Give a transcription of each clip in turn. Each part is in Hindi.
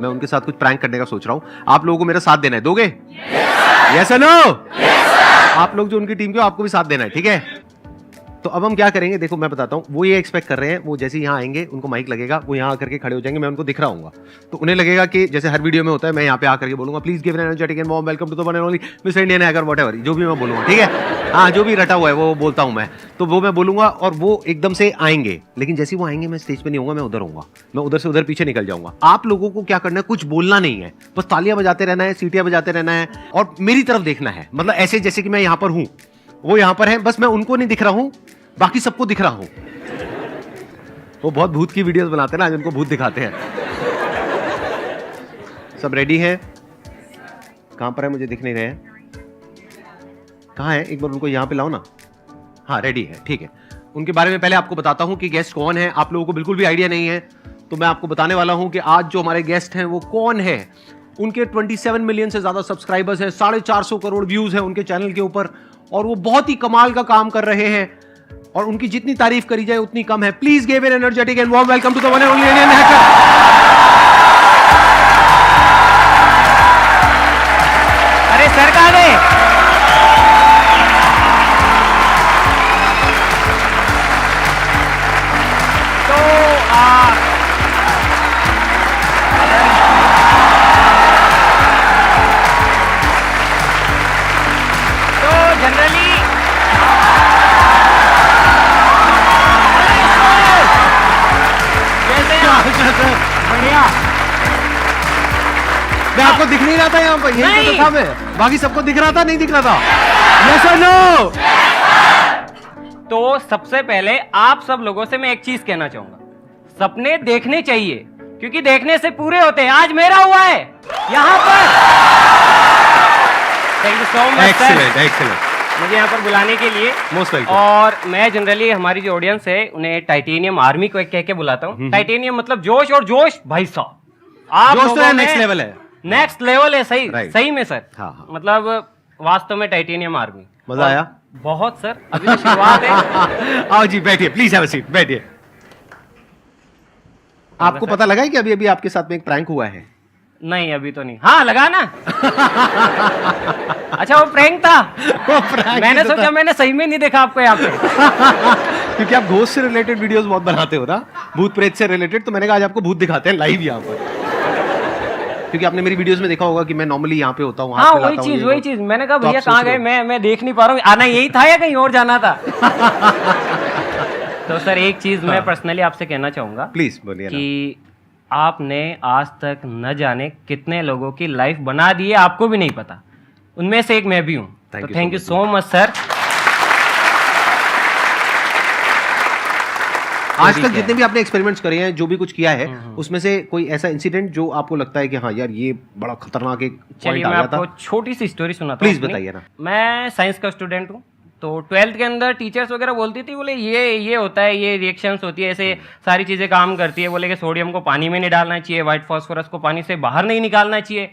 मैं उनके साथ कुछ प्रैंक करने का सोच रहा हूँ। आप लोगों को मेरा साथ देना है, दोगे? यस और नो? आप लोग जो उनकी टीम के हो, आपको भी साथ देना है, ठीक है? तो अब हम क्या करेंगे, देखो मैं बताता हूँ। वो ये एक्सपेक्ट कर रहे हैं, वो जैसे यहाँ आएंगे उनको माइक लगेगा, वो यहाँ आकर के खड़े हो जाएंगे, मैं उनको दिख रहा हूँ, तो उन्हें लगेगा कि जैसे हर वीडियो में होता है, मैं यहाँ पे आकर के बोलूंगा please give an energetic and warm welcome to the one and only mister Indian hacker, whatever जो भी मैं बोलूंगा, ठीक है? हाँ, जो भी रटा हुआ है वो बोलता हूँ मैं, तो वो मैं बोलूंगा और वो एकदम से आएंगे। लेकिन जैसे वो आएंगे, मैं स्टेज पे नहीं होऊंगा, मैं उधर होऊंगा, मैं उधर से उधर पीछे निकल जाऊंगा। आप लोगों को क्या करना है, कुछ बोलना नहीं है, बस तालियां बजाते रहना है, सीटियां बजाते रहना है और मेरी तरफ देखना है। मतलब ऐसे जैसे कि मैं यहाँ पर हूँ, वो यहाँ पर है, बस मैं उनको नहीं दिख रहा हूँ, बाकी सबको दिख रहा हूं। वो बहुत भूत की वीडियोस बनाते हैं ना, आज उनको भूत दिखाते हैं। सब रेडी है? कहां पर है, मुझे दिख नहीं रहे हैं। कहां है, एक बार उनको यहां पे लाओ ना। हाँ, रेडी है, ठीक है। उनके बारे में पहले आपको बताता हूं कि गेस्ट कौन है। आप लोगों को बिल्कुल भी आइडिया नहीं है, तो मैं आपको बताने वाला हूं कि आज जो हमारे गेस्ट हैं वो कौन है। उनके 27 मिलियन से ज्यादा सब्सक्राइबर्स हैं, 450 करोड़ व्यूज हैं उनके चैनल के ऊपर, और वो बहुत ही कमाल का काम कर रहे हैं और उनकी जितनी तारीफ करी जाए उतनी कम है। Please give an energetic and warm welcome to the one and only Indian hacker. अरे सर कहां गए? तो जनरली बढ़िया। मैं आपको दिख नहीं रहा था यहाँ पर, यही तो था मैं, बाकी सबको दिख रहा था, नहीं दिख रहा था। यस और नो? तो सबसे पहले आप सब लोगों से मैं एक चीज कहना चाहूंगा, सपने देखने चाहिए क्योंकि देखने से पूरे होते हैं। आज मेरा हुआ है यहाँ पर। Thank you so much. Excellent, excellent. मुझे यहाँ पर बुलाने के लिए मोस्ट वेलकम। और मैं जनरली हमारी जो ऑडियंस है उन्हें टाइटेनियम आर्मी को कह के बुलाता हूँ। टाइटेनियम मतलब जोश, और जोश भाई साहब आप जोश तो नेक्स्ट लेवल है, नेक्स्ट लेवल है। सही सही में सर। हाँ, हाँ। मतलब वास्तव में टाइटेनियम आर्मी। मजा आया बहुत सर, अभी तो शुरुआत है। आओ जी, बैठिए, प्लीज हैव अ सीट, बैठिए। आपको पता लगा है कि अभी अभी आपके साथ में एक प्रैंक हुआ है? नहीं, अभी तो नहीं। हाँ, लगा ना। अच्छा, वो प्रैंक था। वो प्रैंक मैंने तो सोचा था। मैंने सही में नहीं देखा आपको यहाँ पे। क्योंकि आप घोस्ट से रिलेटेड वीडियोस बहुत बनाते हो ना, भूत प्रेत से रिलेटेड, तो मैंने कहा आज आपको भूत दिखाते हैं लाइव यहाँ पर। क्योंकि आपने मेरी वीडियोस में देखा होगा कि मैं नॉर्मली यहाँ पे होता हूँ। हाँ, वही चीज। मैंने कहा भैया कहाँ गए, मैं देख नहीं पा रहा हूँ। आना यही था या कहीं और जाना था? तो सर एक चीज मैं पर्सनली आपसे कहना चाहूंगा, प्लीज बोलिए कि आपने आज तक न जाने कितने लोगों की लाइफ बना दी है, आपको भी नहीं पता। उनमें से एक मैं भी हूँ। तो thank you so much sir. आज तक जितने भी आपने एक्सपेरिमेंट्स करे हैं, जो भी कुछ किया है, उसमें से कोई ऐसा इंसिडेंट जो आपको लगता है कि हाँ यार ये बड़ा खतरनाक एक चलिए मैं आपको छोटी सी स्टोरी सुनाता हूँ। प्लीज बताइए ना। मैं साइंस का स्टूडेंट हूँ, तो 12th के अंदर टीचर्स वगैरह बोलती थी, बोले ये होता है, ये रिएक्शंस होती है, ऐसे सारी चीजें काम करती है। बोले कि सोडियम को पानी में नहीं डालना चाहिए, व्हाइट फास्फोरस को पानी से बाहर नहीं निकालना चाहिए।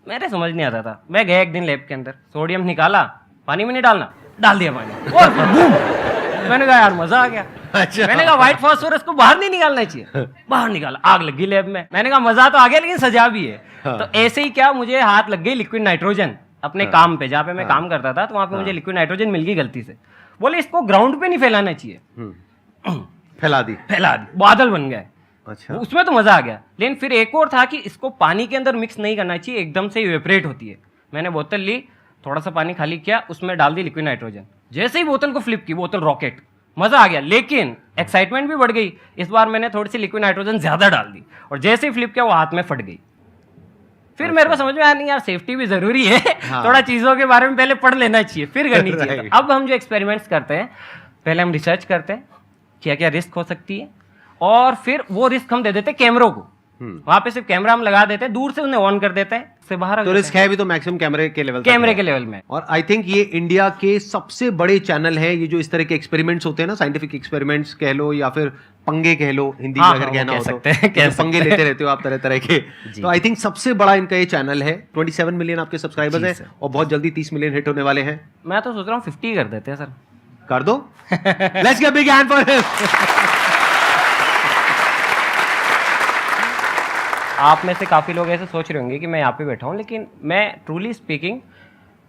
मेरे समझ नहीं आता था। मैं गया एक दिन लैब के अंदर, सोडियम निकाला, पानी में नहीं डालना, डाल दिया पानी, और बूम। मैंने कहा यार मजा आ गया। अच्छा। मैंने कहा व्हाइट फास्फोरस को बाहर नहीं निकालना चाहिए, बाहर निकाला, आग लग गई लैब में। मैंने कहा मजा तो आ गया लेकिन सजा भी है। तो ऐसे ही क्या, मुझे हाथ लग गई लिक्विड नाइट्रोजन अपने काम पे, जहाँ पे मैं काम करता था, तो वहां पे मुझे लिक्विड नाइट्रोजन मिल गई गलती से। बोले इसको ग्राउंड पे नहीं फैलाना चाहिए। फैला दी, बादल बन गए। अच्छा, उसमें तो मजा आ गया। लेकिन फिर एक और था कि इसको पानी के अंदर मिक्स नहीं करना चाहिए, एकदम से इवेपरेट होती है। मैंने बोतल ली, थोड़ा सा पानी खाली किया, उसमें डाल दी लिक्विड नाइट्रोजन। जैसे ही बोतल को फ्लिप की, बोतल रॉकेट, मजा आ गया। लेकिन एक्साइटमेंट भी बढ़ गई। इस बार मैंने थोड़ी सी लिक्विड नाइट्रोजन ज्यादा डाल दी, और जैसे ही फ्लिप किया वो हाथ में फट गई। फिर मेरे को समझ में आया नहीं यार, सेफ्टी भी जरूरी है। हाँ। थोड़ा चीजों के बारे में पहले पढ़ लेना चाहिए, फिर करनी चाहिए। तो अब हम जो एक्सपेरिमेंट्स करते हैं, पहले हम रिसर्च करते हैं क्या क्या रिस्क हो सकती है, और फिर वो रिस्क हम दे देते हैं कैमरों को। वहां पे सिर्फ कैमरा हम लगा देते हैं, दूर से उन्हें ऑन कर देते हैं, से बाहर तो रिस्क है भी तो मैक्सिमम कैमरे के लेवल में। और आई थिंक ये इंडिया के सबसे बड़े चैनल है, ये जो इस तरह के एक्सपेरिमेंट्स होते हैं ना, साइंटिफिक एक्सपेरिमेंट्स कह लो या फिर पंगे कह लो, हिंदी में अगर कहना हो तो पंगे लेते रहते हो आप तरह तरह के। तो आई थिंक सबसे बड़ा इनका ये चैनल है। 27 मिलियन आपके सब्सक्राइबर्स हैं, और बहुत जल्दी 30 मिलियन हिट होने वाले हैं। मैं तो सोच रहा हूँ 50 कर देते हैं सर। कर दो। Let's give big hand for him. आप में से काफ़ी लोग ऐसे सोच रहे होंगे कि मैं यहाँ पे बैठा हूँ, लेकिन मैं ट्रूली स्पीकिंग,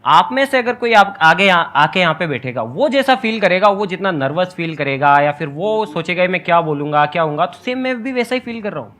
आप में से अगर कोई आप आगे आके यहाँ पे बैठेगा, वो जैसा फील करेगा, वो जितना नर्वस फील करेगा या फिर वो सोचेगा मैं क्या बोलूँगा क्या होऊंगा, तो सेम मैं भी वैसा ही फील कर रहा हूँ।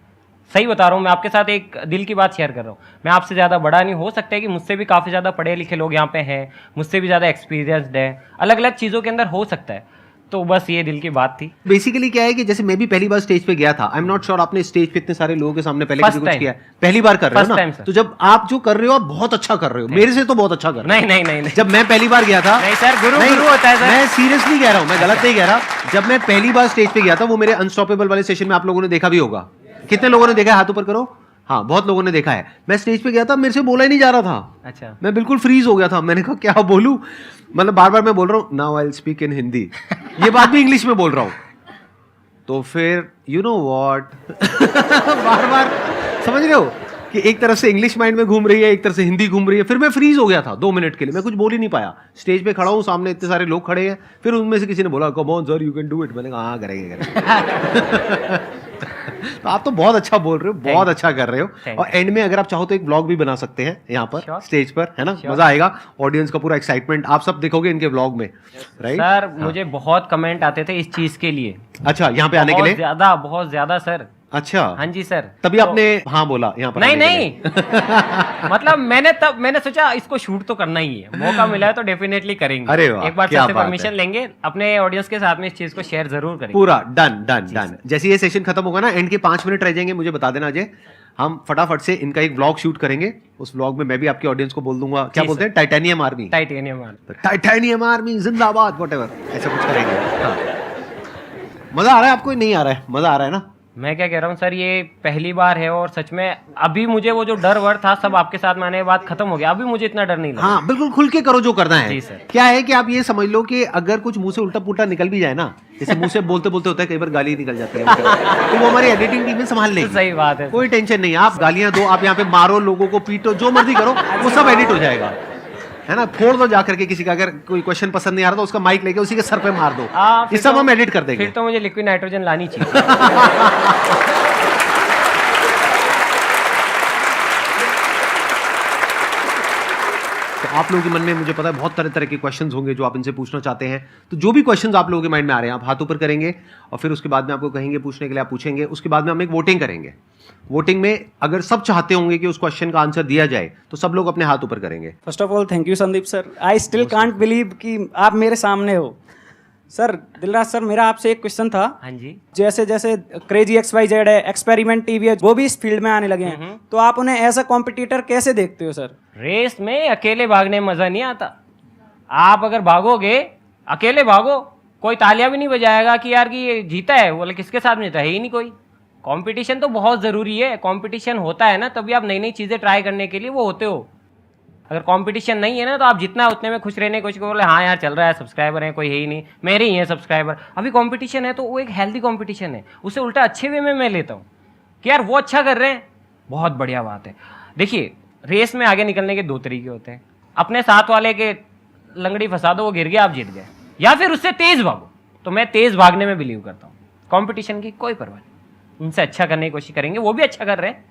सही बता रहा हूँ, मैं आपके साथ एक दिल की बात शेयर कर रहा हूँ। मैं आपसे ज़्यादा बड़ा नहीं, हो सकता है कि मुझसे भी काफ़ी ज़्यादा पढ़े लिखे लोग यहाँ पे हैं, मुझसे भी ज़्यादा एक्सपीरियंसड है, अलग अलग चीज़ों के अंदर हो सकता है। तो बस ये दिल की बात थी। बेसिकली क्या है कि जैसे मैं भी पहली बार स्टेज पे गया था, आई एम नॉट श्योर आपने स्टेज पे इतने सारे लोगों के सामने पहले First कभी कुछ time. किया है, पहली बार कर रहे हो First ना, time, sir. तो जब आप जो कर रहे हो आप बहुत अच्छा कर रहे हो, मेरे से तो बहुत अच्छा कर रहे हो। नहीं जब मैं पहली बार गया था, नहीं सर, गुरु नहीं, गुरु होता है सर। मैं सीरियसली कह रहा हूँ, मैं गलत नहीं कह रहा। जब मैं पहली बार स्टेज पे गया था, वो मेरे अनस्टॉपेबल वाले सेशन में आप लोगों ने देखा भी होगा। कितने लोगों ने देखा है, हाथ ऊपर करो। हाँ, बहुत लोगों ने देखा है। मैं स्टेज पे गया था, मेरे से बोला ही नहीं जा रहा था। अच्छा, मैं बिल्कुल फ्रीज हो गया था। मैंने कहा क्या बोलूं, मतलब बार बार मैं बोल रहा हूँ now I will speak in Hindi, ये बात भी इंग्लिश में बोल रहा हूँ। तो फिर यू नो व्हाट बार बार समझ रहे हो कि एक तरफ से इंग्लिश माइंड में घूम रही है, एक तरफ से हिंदी घूम रही है। फिर मैं फ्रीज हो गया था 2 मिनट के लिए, मैं कुछ बोल ही नहीं पाया। स्टेज पे खड़ा हूँ, सामने इतने सारे लोग खड़े हैं, फिर उनमें से किसी ने बोला come on sir you can do it. मैंने कहा हाँ करेंगे। तो आप तो बहुत अच्छा बोल रहे हो, बहुत अच्छा कर रहे हो। और एंड में अगर आप चाहो तो एक व्लॉग भी बना सकते हैं यहाँ पर स्टेज पर, है ना? मजा आएगा, ऑडियंस का पूरा एक्साइटमेंट आप सब देखोगे इनके व्लॉग में, राइट? सर मुझे बहुत कमेंट आते थे इस चीज के लिए। अच्छा, यहाँ पे आने के लिए बहुत ज्यादा सर। अच्छा, हाँ जी सर। तभी आपने हाँ बोला यहाँ पर? नहीं मतलब मैंने सोचा इसको शूट तो करना ही है, मौका मिला है तो डेफिनेटली करेंगे। अरे वाह, एक बार क्या से बात परमिशन है। लेंगे, अपने ऑडियंस के साथ में इस चीज को शेयर जरूर करेंगे। पूरा डन। जैसे ये सेशन खत्म होगा ना, एंड के 5 मिनट रह जाएंगे, मुझे बता देना अजय, हम फटाफट से इनका एक व्लॉग शूट करेंगे। उस व्लॉग में मैं भी आपकी ऑडियंस को बोल दूंगा, क्या बोलते हैं, टाइटेनियम आर्मी, टाइटेनियम आर्मी जिंदाबाद, व्हाटएवर, ऐसा कुछ करेंगे। हाँ। मजा आ रहा है आपको? नहीं आ रहा है? मजा आ रहा है ना? मैं क्या कह रहा हूँ सर, ये पहली बार है और सच में अभी मुझे वो जो डर वर था सब आपके साथ में आने के बाद खत्म हो गया। अभी मुझे इतना डर नहीं लगा। हाँ, बिल्कुल खुल के करो जो करना है। जी सर। क्या है कि आप ये समझ लो कि अगर कुछ मुंह से उल्टा पुल्टा निकल भी जाए ना, जैसे मुंह से बोलते बोलते होता है कई बार गाली निकल जाती है, तो वो हमारी एडिटिंग टीम में संभाल लेगी। सही बात है, कोई टेंशन नहीं, आप गालियां दो, आप यहाँ पे मारो, लोगों को पीटो, जो मर्जी करो, वो सब एडिट हो जाएगा, है ना? फोड़ दो जाकर के किसी का, अगर कोई क्वेश्चन पसंद नहीं आ रहा तो उसका माइक लेके उसी के सर पे मार दो, ये सब हम एडिट कर देंगे। फिर तो मुझे लिक्विड नाइट्रोजन लानी चाहिए। तो आप लोगों के मन में मुझे पता है बहुत तरह तरह के क्वेश्चंस होंगे जो आप इनसे पूछना चाहते हैं। तो जो भी क्वेश्चंस आप लोगों के माइंड में आ रहे हैं आप हाथ ऊपर करेंगे और फिर उसके बाद में आपको कहेंगे पूछने के लिए, आप पूछेंगे। उसके बाद में हम एक वोटिंग करेंगे। वोटिंग में अगर सब चाहते होंगे कि उस क्वेश्चन का आंसर दिया जाए तो सब लोग अपने हाथ ऊपर करेंगे। First of all thank you Sandeep sir, I still can't believe कि आप मेरे सामने हो। सर दिलराज सर, मेरा आपसे एक क्वेश्चन था। हाँ जी। जैसे जैसे क्रेजी XYZ है, एक्सपेरिमेंट टीवी है, वो भी इस फील्ड में आने लगे हैं, तो आप उन्हें एज अ कॉम्पिटिटर कैसे देखते हो सर? रेस में अकेले भागने में मजा नहीं आता। आप अगर भागोगे, अकेले भागो, कोई तालियां भी नहीं बजाएगा कि यार कि ये जीता है, बोले किसके साथ में जीता है ही नहीं कोई। कंपटीशन तो बहुत ज़रूरी है। कंपटीशन होता है ना तभी आप नई नई चीज़ें ट्राई करने के लिए वो होते हो। अगर कंपटीशन नहीं है ना तो आप जितना उतने में खुश रहने की कोशिश करो, बोले हाँ यार चल रहा है, सब्सक्राइबर है, कोई है ही नहीं, मेरे ही हैं सब्सक्राइबर। अभी कंपटीशन है तो वो एक हेल्दी कंपटीशन है, उसे उल्टा अच्छे वे में मैं लेता हूँ कि यार वो अच्छा कर रहे हैं, बहुत बढ़िया बात है। देखिए रेस में आगे निकलने के 2 तरीके होते हैं। अपने साथ वाले के लंगड़ी फंसा दो, वो गिर गया, आप जीत गए, या फिर उससे तेज़ भागो। तो मैं तेज़ भागने में बिलीव करता हूँ। कॉम्पिटिशन की कोई परवाह नहीं, उनसे अच्छा करने की कोशिश करेंगे, वो भी अच्छा कर रहे हैं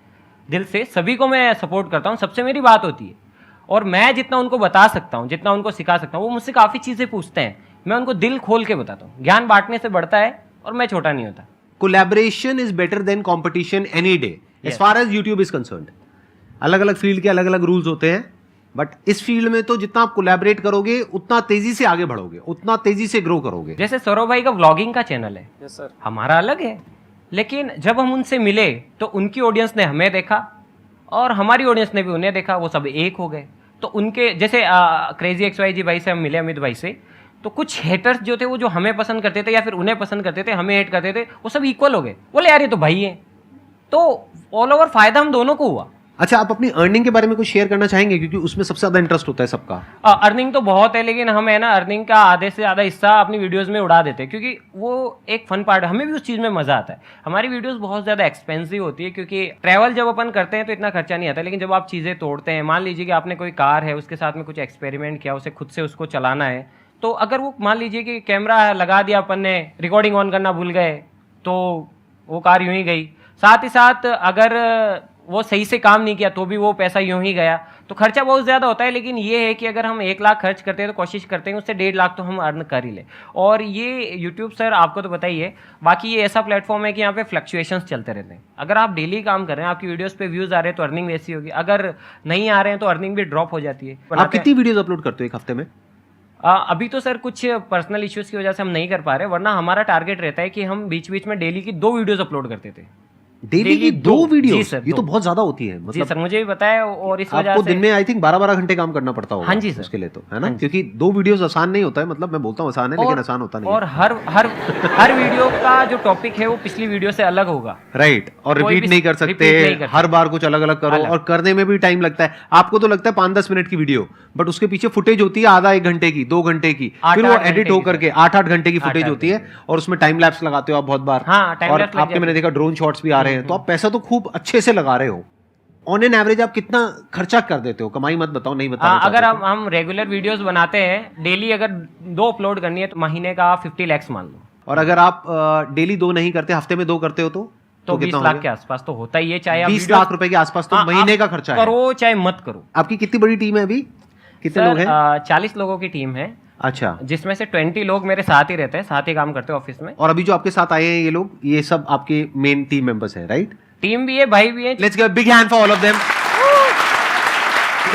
दिल से, सभी को मैं सपोर्ट करता हूँ, सबसे मेरी बात होती है। और मैं जितना उनको बता सकता हूँ, जितना उनको सिखा सकता हूँ, वो मुझसे काफ़ी चीज़ें पूछते हैं, मैं उनको दिल खोल के बताता हूँ। ज्ञान बांटने से बढ़ता है और मैं छोटा नहीं होता। Collaboration is better than competition any day as far as YouTube is concerned. अलग अलग फील्ड के अलग अलग रूल्स होते हैं, बट इस फील्ड में तो जितना आप कोलैबोरेट करोगे उतना तेजी से आगे बढ़ोगे, उतना तेजी से ग्रो करोगे। जैसे सौरभ भाई का व्लॉगिंग का चैनल है, यस सर, हमारा अलग है, लेकिन जब हम उनसे मिले तो उनकी ऑडियंस ने हमें देखा और हमारी ऑडियंस ने भी उन्हें देखा, वो सब एक हो गए। तो उनके जैसे क्रेजी XYZ भाई से हम मिले, अमित भाई से, तो कुछ हेटर्स जो थे वो जो हमें पसंद करते थे या फिर उन्हें पसंद करते थे, हमें हेट करते थे, वो सब इक्वल हो गए। बोले यार ये तो भाई है, तो ऑल ओवर फायदा हम दोनों को हुआ। अच्छा, आप अपनी अर्निंग के बारे में कुछ शेयर करना चाहेंगे, क्योंकि उसमें सबसे ज्यादा इंटरेस्ट होता है सबका। अर्निंग तो बहुत है, लेकिन हम है ना अर्निंग का आधे से ज़्यादा हिस्सा अपनी वीडियोस में उड़ा देते हैं, क्योंकि वो एक फन पार्ट है, हमें भी उस चीज़ में मज़ा आता है। हमारी वीडियोस बहुत ज़्यादा एक्सपेंसिव होती है, क्योंकि ट्रैवल जब अपन करते हैं तो इतना खर्चा नहीं आता, लेकिन जब आप चीज़ें तोड़ते हैं, मान लीजिए कि आपने कोई कार है, उसके साथ में कुछ एक्सपेरिमेंट किया, उसे खुद से उसको चलाना है, तो अगर वो मान लीजिए कि कैमरा लगा दिया अपन ने, रिकॉर्डिंग ऑन करना भूल गए, तो वो कार यूँ ही गई। साथ ही साथ अगर वो सही से काम नहीं किया तो भी वो पैसा यूं ही गया, तो खर्चा बहुत ज़्यादा होता है। लेकिन ये है कि अगर हम 1 लाख खर्च करते हैं तो कोशिश करते हैं उससे 1.5 लाख तो हम अर्न कर ही ले। और ये यूट्यूब सर आपको तो पता ही है, बाकी ये ऐसा प्लेटफॉर्म है कि यहाँ पे फ्लक्चुएशंस चलते रहते हैं। अगर आप डेली काम कर रहे हैं, आपकी वीडियोस पे व्यूज़ आ रहे हैं तो अर्निंग वैसी होगी, अगर नहीं आ रहे हैं तो अर्निंग भी ड्रॉप हो जाती है। आप कितनी वीडियोस अपलोड करते हो एक हफ्ते में? अभी तो सर कुछ पर्सनल इश्यूज की वजह से हम नहीं कर पा रहे, वरना हमारा टारगेट रहता है कि हम बीच बीच में डेली की 2 वीडियोस अपलोड करते थे। डेली की 2 वीडियो? जी सर, ये तो 2। बहुत ज्यादा होती है। जी मतलब सर, मुझे भी पता है, और इस वजह आपको से दिन में आई थिंक 12-12 घंटे काम करना पड़ता होगा। हाँ जी सर। उसके लिए तो है ना, क्योंकि 2 वीडियोस आसान नहीं होता है। मतलब मैं बोलता हूँ आसान है, लेकिन आसान होता नहीं और हर वीडियो का जो टॉपिक है वो पिछली वीडियो से अलग होगा। राइट। और कोई रिपीट भी नहीं कर repeat सकते, नहीं कर हर बार कुछ अलग अलग करो, और करने में भी टाइम लगता है। आपको तो लगता है 5-10 मिनट की वीडियो, बट उसके पीछे फुटेज होती है आधा 1 घंटे की, 2 घंटे की, फिर वो 8-8 एडिट घंटे होकर की के 8-8 घंटे की फुटेज होती है, और उसमें टाइम लैप्स लगाते हो आप बहुत बार। हाँ, time और lapse लग आपके मैंने जाती देखा ड्रोन शॉट्स भी आ रहे हैं, तो आप पैसा तो खूब अच्छे से लगा रहे हो। ऑन एन एवरेज आप कितना खर्चा कर देते हो? कमाई मत बताओ, नहीं बताना अगर चाहते तो। हम रेगुलर वीडियोस बनाते हैं, डेली अगर 2 अपलोड करनी है तो महीने का 50 lakhs मान लो। और अगर आप डेली 2 नहीं करते, हफ्ते में 2 करते हो तो 20 कितना हो लाख गया? के आसपास तो होता ही है, चाहे आप 20 वीडियो लाख रुपए के आसपास तो महीने का खर्चा है। करो चाहे मत करो। आपकी कितनी बड़ी टीम है अभी? कितने लोग हैं? 40 लोगों की टीम है, अच्छा। जिसमें से 20 लोग मेरे साथ ही रहते हैं, साथ ही काम करते हैं ऑफिस में। और अभी जो आपके साथ आए हैं ये लोग, ये सब आपके मेन टीम मेंबर्स हैं, राइट? टीम भी है, भाई भी है। Let's give a big hand for all of them.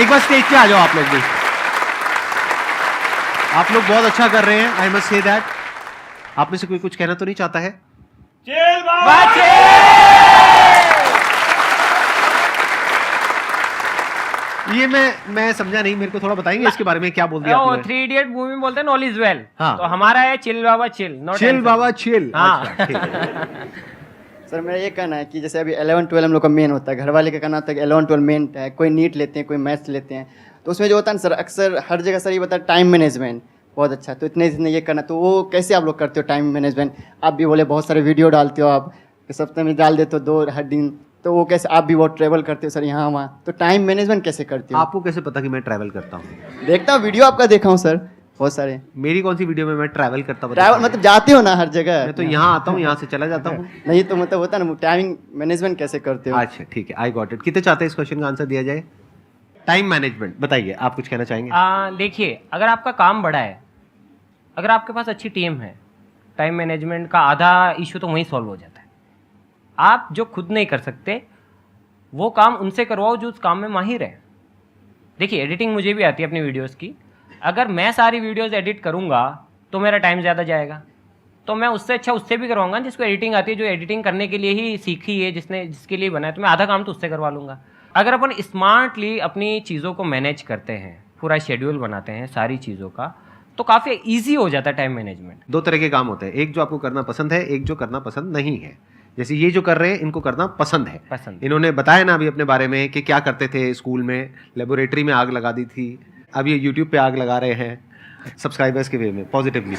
एक बार स्टेज पे आ जाओ आप लोग भी। आप लोग बहुत अच्छा कर रहे हैं, आई मस्ट से दैट। आप में से कोई कुछ कहना तो नहीं चाहता है? ये मैं समझा नहीं, मेरे को थोड़ा बताएंगे इसके बारे में, क्या बोल दिया आपने? 3 इडियट मूवी में बोलते हैं नॉल इज वेल, हाँ। तो हमारा है चिल बाबा चिल, चिल बाबा चिल। हाँ। अच्छा, ठीक है। सर मेरा ये कहना है कि जैसे अभी 11-12 हम लोग का मेन होता है, घर वाले का कहना होता है कि 11-12 मेन है, कोई नीट लेते हैं, कोई मैथ्स लेते हैं, तो उसमें जो होता है ना सर, अक्सर हर जगह सर ये बताया टाइम मैनेजमेंट बहुत अच्छा, तो इतने दिन ये करना, तो वो कैसे आप लोग करते हो टाइम मैनेजमेंट? आप भी बोले बहुत सारे वीडियो डालते हो, आप सप्ताह में डाल देते हो 2 हर दिन, तो वो कैसे? आप भी बहुत ट्रैवल करते हो सर यहाँ वहाँ, तो टाइम मैनेजमेंट कैसे करते हो? आपको कैसे पता कि मैं ट्रैवल करता हूँ? देखता हूँ वीडियो आपका, देखा हूँ सर बहुत सारे। मेरी कौन सी वीडियो में मैं ट्रैवल करता हूँ? ट्रैवल मतलब जाते हो ना हर जगह? मैं तो यहाँ आता हूँ, यहाँ से चला जाता हूँ। नहीं तो मतलब होता है ना, टाइमिंग मैनेजमेंट कैसे करते हो? अच्छा ठीक है, आई गॉट इट। कितने चाहते हैं इस क्वेश्चन का आंसर दिया जाए? टाइम मैनेजमेंट बताइए, आप कुछ कहना चाहेंगे? देखिए, अगर आपका काम बड़ा है, अगर आपके पास अच्छी टीम है, टाइम मैनेजमेंट का आधा इशू तो वहीं सॉल्व हो जाता है। आप जो खुद नहीं कर सकते वो काम उनसे करवाओ जो उस काम में माहिर है। देखिए, एडिटिंग मुझे भी आती है अपनी वीडियोस की। अगर मैं सारी वीडियोस एडिट करूंगा तो मेरा टाइम ज़्यादा जाएगा, तो मैं उससे अच्छा उससे भी करवाऊंगा जिसको एडिटिंग आती है, जो एडिटिंग करने के लिए ही सीखी है, जिसके लिए बना है, तो मैं आधा काम तो उससे करवा लूँगा। अगर अपन स्मार्टली अपनी चीज़ों को मैनेज करते हैं, पूरा शेड्यूल बनाते हैं सारी चीज़ों का, तो काफ़ी ईजी हो जाता है टाइम मैनेजमेंट। 2 तरह के काम होते हैं, एक जो आपको करना पसंद है, एक जो करना पसंद नहीं है। जैसे ये जो कर रहे हैं इनको करना पसंद है। इन्होंने बताया ना अभी अपने बारे में कि क्या करते थे स्कूल में, लेबोरेटरी में आग लगा दी थी, अब ये यूट्यूब पे आग लगा रहे हैं सब्सक्राइबर्स के वे में, पॉजिटिवली।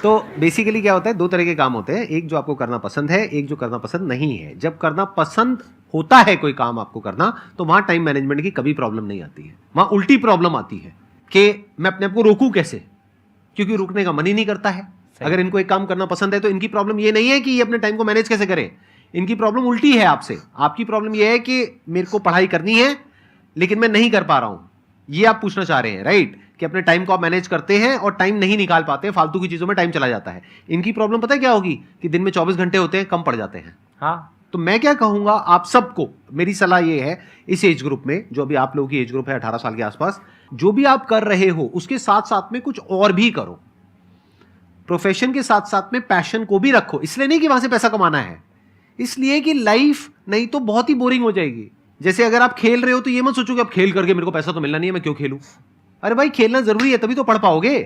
तो बेसिकली क्या होता है, 2 तरह के काम होते हैं, एक जो आपको करना पसंद है, एक जो करना पसंद नहीं है। जब करना पसंद होता है कोई काम आपको करना, तो वहां टाइम मैनेजमेंट की कभी प्रॉब्लम नहीं आती है। वहां उल्टी प्रॉब्लम आती है कि मैं अपने आप को रोकूं कैसे, क्योंकि रुकने का मन ही नहीं करता है। अगर इनको एक काम करना पसंद है तो इनकी प्रॉब्लम ये नहीं है कि ये अपने टाइम को मैनेज कैसे करें, इनकी प्रॉब्लम उल्टी है आपसे। आपकी प्रॉब्लम ये है कि मेरे को पढ़ाई करनी है लेकिन मैं नहीं कर पा रहा हूं, ये आप पूछना चाह रहे हैं, राइट? कि अपने टाइम को आप मैनेज करते हैं और टाइम नहीं निकाल पाते हैं, फालतू की चीजों में टाइम चला जाता है। इनकी प्रॉब्लम पता है क्या होगी कि दिन में 24 घंटे होते हैं, कम पड़ जाते हैं। हाँ, तो मैं क्या कहूंगा आप सबको, मेरी सलाह ये है, इस एज ग्रुप में, जो अभी आप लोगों की एज ग्रुप है 18 साल के आसपास, जो भी आप कर रहे हो उसके साथ साथ में कुछ और भी करो। प्रोफेशन के साथ साथ में पैशन को भी रखो। इसलिए नहीं कि वहां से पैसा कमाना है, इसलिए कि लाइफ नहीं तो बहुत ही बोरिंग हो जाएगी। जैसे अगर आप खेल रहे हो तो ये मत सोचो कि अब खेल करके मेरे को पैसा तो मिलना नहीं है, मैं क्यों खेलूं। अरे भाई, खेलना जरूरी है, तभी तो पढ़ पाओगे।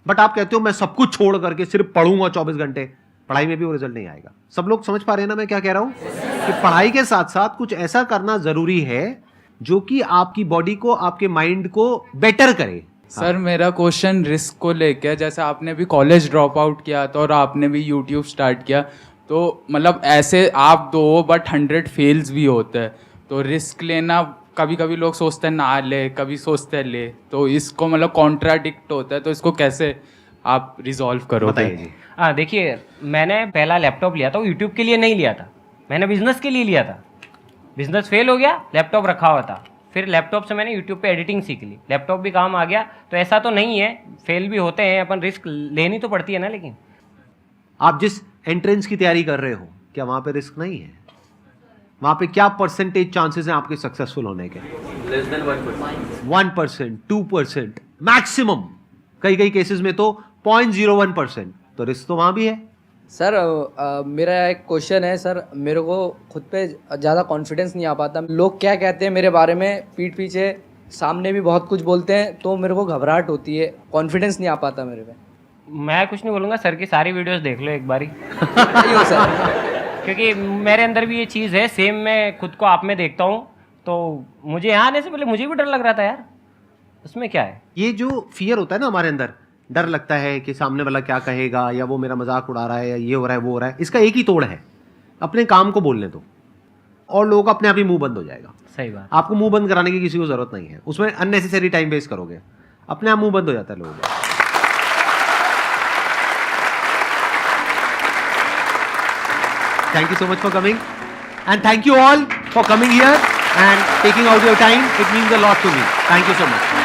बट आप कहते हो मैं सब कुछ छोड़ करके सिर्फ पढ़ूंगा 24 घंटे, पढ़ाई में भी वो रिजल्ट नहीं आएगा। सब लोग समझ पा रहे हैं ना मैं क्या कह रहा हूं? कि पढ़ाई के साथ साथ कुछ ऐसा करना जरूरी है जो कि आपकी बॉडी को, आपके माइंड को बेटर करे। सर मेरा क्वेश्चन रिस्क को लेके, जैसे आपने भी कॉलेज ड्रॉप आउट किया था और आपने भी यूट्यूब स्टार्ट किया, तो मतलब ऐसे आप 2 बट 100 फेल्स भी होते हैं, तो रिस्क लेना कभी कभी लोग सोचते हैं ना ले, कभी सोचते हैं ले, तो इसको मतलब कॉन्ट्राडिक्ट होता है, तो इसको कैसे आप रिजॉल्व करोगे? बताइए जी। देखिए, मैंने पहला लैपटॉप लिया था, वो यूट्यूब के लिए नहीं लिया था, मैंने बिजनेस के लिए लिया था, बिजनेस फेल हो गया, लैपटॉप रखा हुआ था, फिर लैपटॉप से मैंने यूट्यूब पे एडिटिंग सीख ली, लैपटॉप भी काम आ गया। तो ऐसा तो नहीं है, फेल भी होते हैं, अपन रिस्क लेनी तो पड़ती है ना। लेकिन आप जिस एंट्रेंस की तैयारी कर रहे हो, क्या वहां पे रिस्क नहीं है? वहां पे क्या परसेंटेज चांसेस हैं आपके सक्सेसफुल होने के? Less than 1%। 1%, 2%, मैक्सिमम कई कई केसेस में तो 0.01%। तो रिस्क तो वहां भी है। सर मेरा एक क्वेश्चन है सर, मेरे को खुद पे ज़्यादा कॉन्फिडेंस नहीं आ पाता। लोग क्या कहते हैं मेरे बारे में पीठ पीछे, सामने भी बहुत कुछ बोलते हैं, तो मेरे को घबराहट होती है, कॉन्फिडेंस नहीं आ पाता मेरे पे। मैं कुछ नहीं बोलूँगा, सर की सारी वीडियोस देख लो एक बारी। क्यों सर? क्योंकि मेरे अंदर भी ये चीज़ है, सेम मैं खुद को आप में देखता हूँ। तो मुझे यहाँ आने से पहले मुझे भी डर लग रहा था यार, उसमें क्या है। ये जो फियर होता है ना हमारे अंदर, डर लगता है कि सामने वाला क्या कहेगा, या वो मेरा मजाक उड़ा रहा है, या ये हो रहा है वो हो रहा है, इसका एक ही तोड़ है, अपने काम को बोलने दो और लोगों का अपने आप ही मुंह बंद हो जाएगा। सही बात। आपको मुंह बंद कराने की किसी को जरूरत नहीं है, उसमें अननेसेसरी टाइम वेस्ट करोगे, अपने आप मुंह बंद हो जाता है लोगों का। Thank you so much for coming, and thank you all for coming here and taking out your time. It means a lot to me. Thank you so much.